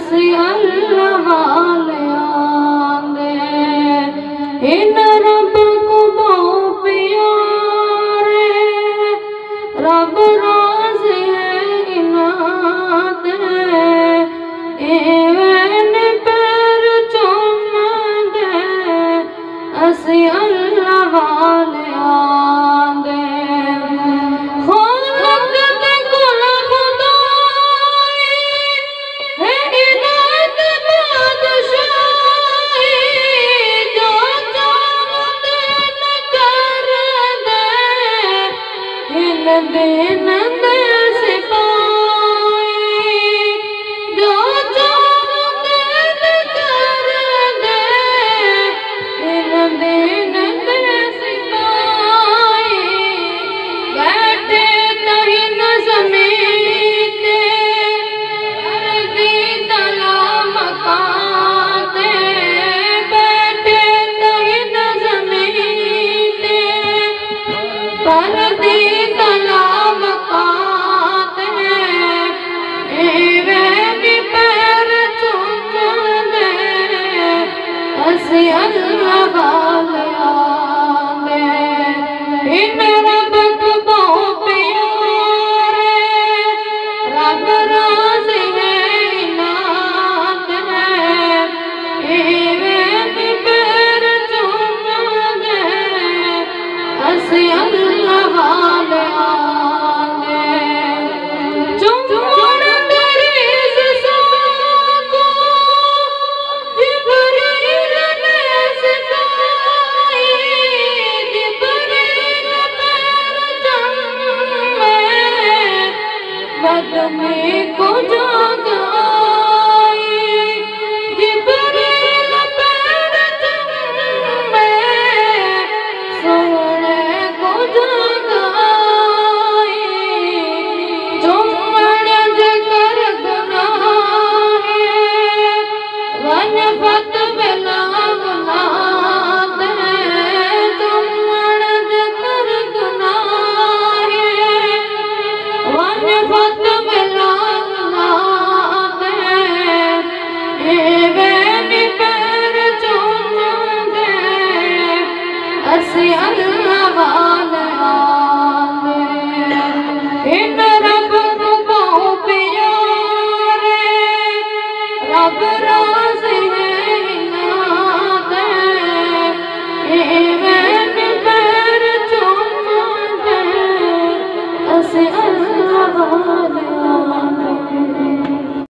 असी अल्लाह वाले आंदे इन रब को बहुत प्यारे रब राज़ी है इनाते एवेन पैर चूमदे असी अल्लाह वाले आंदे दिन दे सिपाही जो चाँद कर दे इन दिन दे सिपाही बैठे नहीं न ज़मीन ते धरती तला मकान ते बैठे नहीं न ज़मीन ते धरती असी अल्लाह वाले आंदे इन रब को बहुत प्यारे रब राज़ी है इनाते एवेन पैर चूमदे असी अल्लाह वाले आंदे चुम्मण दरीज़ साको जिब्रील बदमी को जगाई जिब्रील पैर चूमे सोने को जगाई चुम्मण जिकर गुनाह वन फत बिला गुनाह चुम्मण जिकर गुनाह वन फत असी अल्लाह वाले आंदे इन रब को बहुत प्यारे रब राज़ी है इनाते एवेन पैर चूमदे असी अल्लाह वाले